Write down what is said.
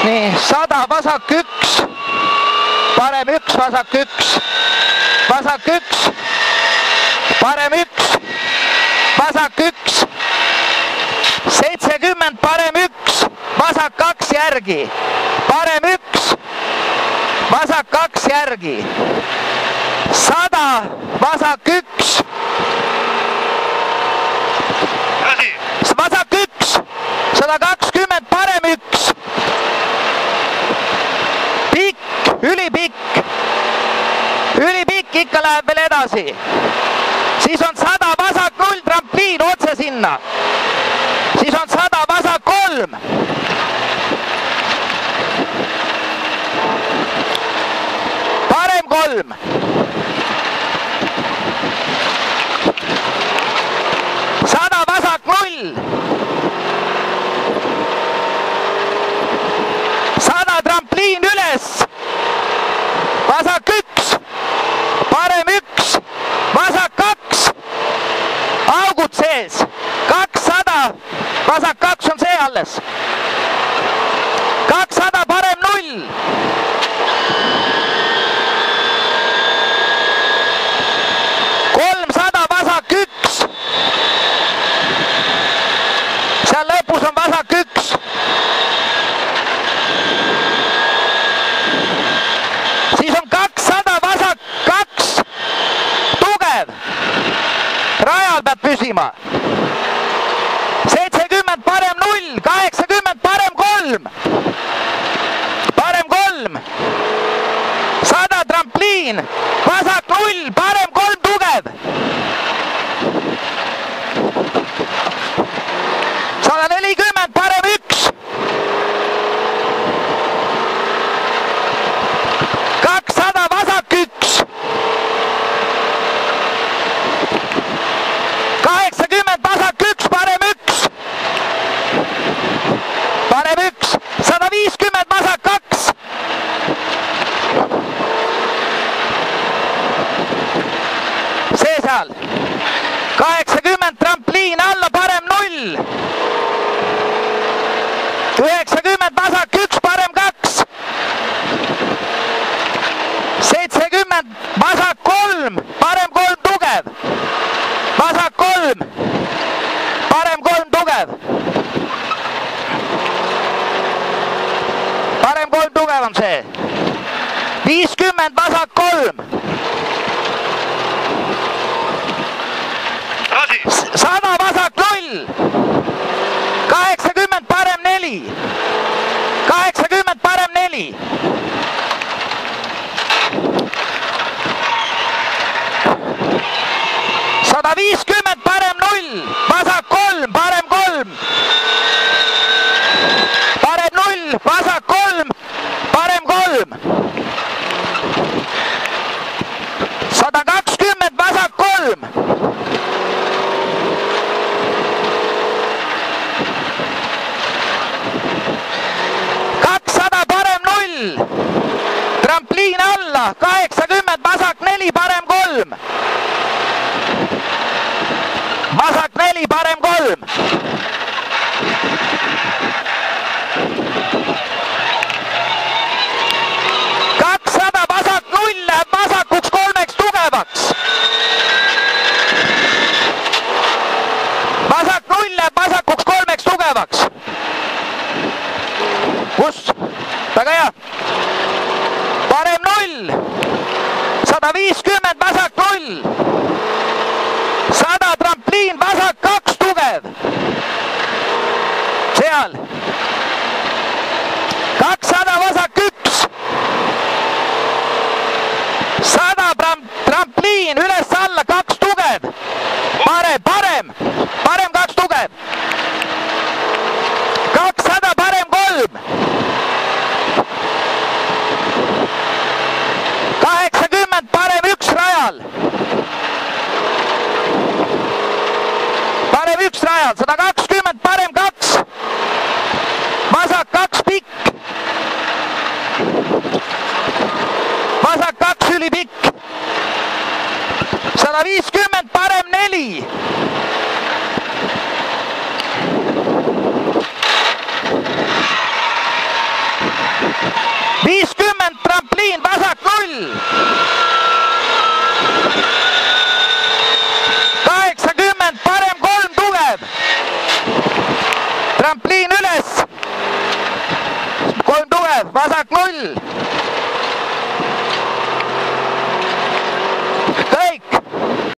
nii, 100, vasak 1, parem 1, vasak 1, vasak 1, parem 1, vasak 1, 70, parem 1, vasak 2 järgi, parem 1, vasak 2 järgi, 100, vasak 1, vasak 1, 120, parem 1, pikk, ülipikk, ikka läheb veel edasi, siis on 100, vasak 0, trampliin otse sinna, siis on 100, vasak 3, parem 3, 100, vasak 0, 100, trampliin üles, vasak 1, parem 1, vasak 2, augud sees, 200, vasak 2 on see alles, 200, parem 0, 300, vasak 1, seal lõpus on vasak 1, siis on 200, vasak 2, tugev, rajal peab püsima, 70, parem 0, 80, parem 3, parem 3, 100, trampliin, vasak 0, parem 3, tugev, 140, parem 1, 200, vasak 1, 80, vasak 1, parem 1, parem 1, 150, vasak 2, see seal, 80, trampliin alla, parem 0, 90, vasak 1, parem 2, 70, vasak 3, parem 3, tugev, vasak 3, parem 3, tugev, parem 3, tugev on see, 50, vasak 3, 100, vasak 0, 80, parem 4, 80, parem 4, 150, parem 0, vasak 3, parem 3, parem 0, vasak 3, parem 3, 120, vasak 3, 200, parem 0, trampliin alla, 80, vasak 4, parem 3, vasak 4, parem 3, 200, vasak 0 läheb vasakuks 3-ks tugevaks, vasak 0 läheb vasakuks 3-ks tugevaks, kus, väga hea, parem 0, 150, vasak 0, 100, trampliin, vasak 2, tugev, seal, 200, vasak 1, 100, trampliin, üles-alla, 2, tugev, parem, 2, tugev, 200, parem 3, 80, parem 1 rajal, parem 1 rajal, 120, parem 2, vasak 2, pikk, vasak 2, ülipikk, 150, parem 4, trampliin üles. 3 tugev, vasak 0.